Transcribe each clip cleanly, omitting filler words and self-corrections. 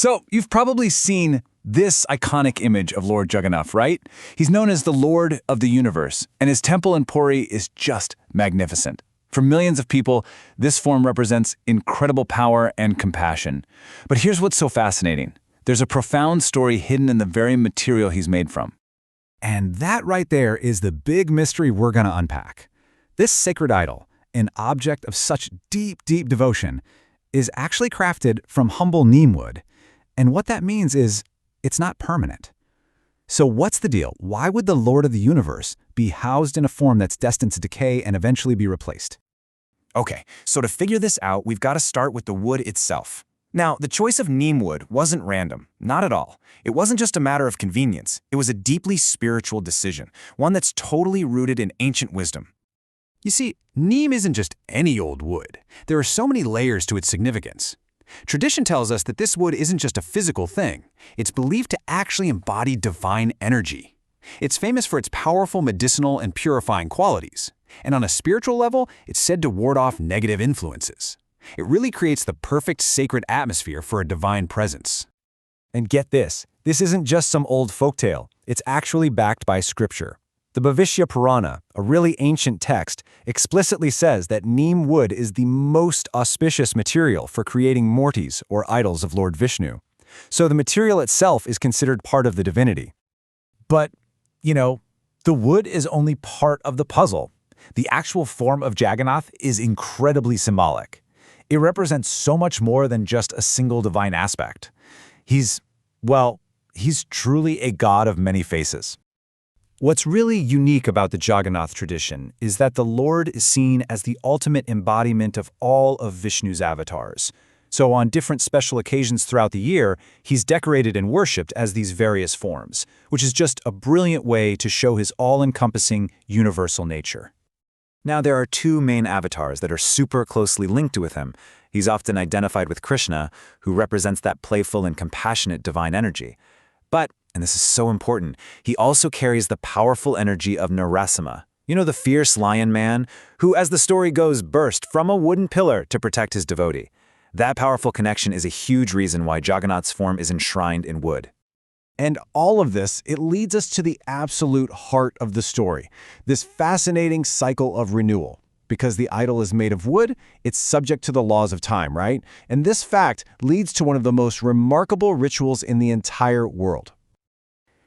So, you've probably seen this iconic image of Lord Jagannath, right? He's known as the Lord of the Universe, and his temple in Puri is just magnificent. For millions of people, this form represents incredible power and compassion. But here's what's so fascinating. There's a profound story hidden in the very material he's made from. And that right there is the big mystery we're going to unpack. This sacred idol, an object of such deep, deep devotion, is actually crafted from humble neem wood. And what that means is it's not permanent. So what's the deal? Why would the Lord of the Universe be housed in a form that's destined to decay and eventually be replaced? Okay, so to figure this out, we've got to start with the wood itself. Now, the choice of neem wood wasn't random, not at all. It wasn't just a matter of convenience. It was a deeply spiritual decision, one that's totally rooted in ancient wisdom. You see, neem isn't just any old wood. There are so many layers to its significance. Tradition tells us that this wood isn't just a physical thing. It's believed to actually embody divine energy. It's famous for its powerful medicinal and purifying qualities. And on a spiritual level, it's said to ward off negative influences. It really creates the perfect sacred atmosphere for a divine presence. And get this isn't just some old folktale. It's actually backed by scripture. The Bhavishya Purana, a really ancient text, explicitly says that neem wood is the most auspicious material for creating mortis or idols of Lord Vishnu. So the material itself is considered part of the divinity. But, the wood is only part of the puzzle. The actual form of Jagannath is incredibly symbolic. It represents so much more than just a single divine aspect. He's truly a god of many faces. What's really unique about the Jagannath tradition is that the Lord is seen as the ultimate embodiment of all of Vishnu's avatars. So on different special occasions throughout the year, he's decorated and worshipped as these various forms, which is just a brilliant way to show his all-encompassing, universal nature. Now, there are two main avatars that are super closely linked with him. He's often identified with Krishna, who represents that playful and compassionate divine energy. But, and this is so important, he also carries the powerful energy of Narasimha. The fierce lion man, who, as the story goes, burst from a wooden pillar to protect his devotee. That powerful connection is a huge reason why Jagannath's form is enshrined in wood. And all of this, it leads us to the absolute heart of the story, this fascinating cycle of renewal. Because the idol is made of wood, it's subject to the laws of time, right? And this fact leads to one of the most remarkable rituals in the entire world.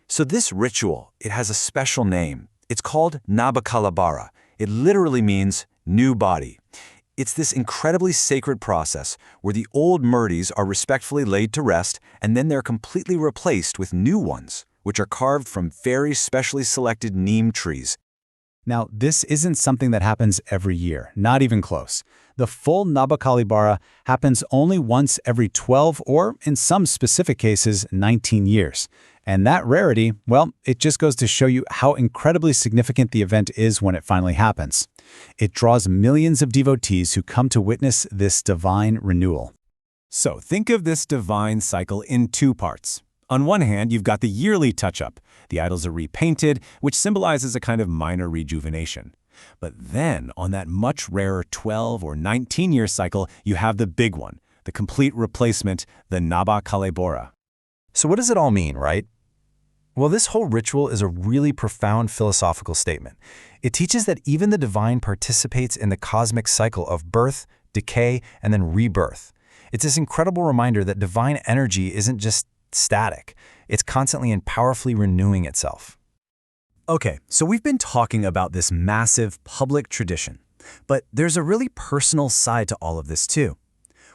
So this ritual, it has a special name. It's called Nabakalebara. It literally means new body. It's this incredibly sacred process where the old murtis are respectfully laid to rest, and then they're completely replaced with new ones, which are carved from very specially selected neem trees. Now, this isn't something that happens every year, not even close. The full Nabakalebara happens only once every 12 or, in some specific cases, 19 years. And that rarity, it just goes to show you how incredibly significant the event is when it finally happens. It draws millions of devotees who come to witness this divine renewal. So think of this divine cycle in two parts. On one hand, you've got the yearly touch-up. The idols are repainted, which symbolizes a kind of minor rejuvenation. But then, on that much rarer 12 or 19-year cycle, you have the big one, the complete replacement, the Nabakalebara. So what does it all mean, right? Well, this whole ritual is a really profound philosophical statement. It teaches that even the divine participates in the cosmic cycle of birth, decay, and then rebirth. It's this incredible reminder that divine energy isn't just static. It's constantly and powerfully renewing itself. Okay, so we've been talking about this massive public tradition, but there's a really personal side to all of this too.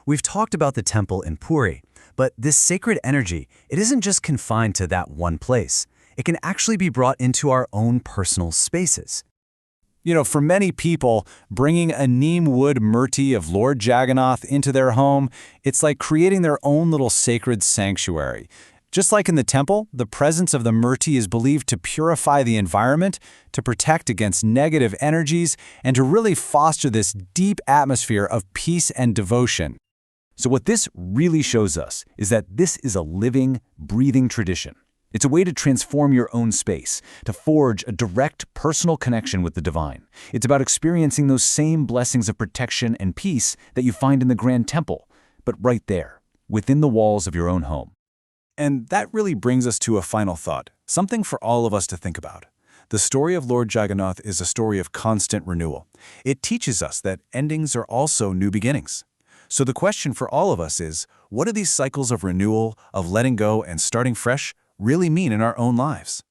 We've talked about the temple in Puri, but this sacred energy, it isn't just confined to that one place. It can actually be brought into our own personal spaces. For many people, bringing a neem wood murti of Lord Jagannath into their home, it's like creating their own little sacred sanctuary. Just like in the temple, the presence of the murti is believed to purify the environment, to protect against negative energies, and to really foster this deep atmosphere of peace and devotion. So what this really shows us is that this is a living, breathing tradition. It's a way to transform your own space, to forge a direct personal connection with the divine. It's about experiencing those same blessings of protection and peace that you find in the grand temple, but right there, within the walls of your own home. And that really brings us to a final thought, something for all of us to think about. The story of Lord Jagannath is a story of constant renewal. It teaches us that endings are also new beginnings. So the question for all of us is, what do these cycles of renewal, of letting go and starting fresh, really mean in our own lives?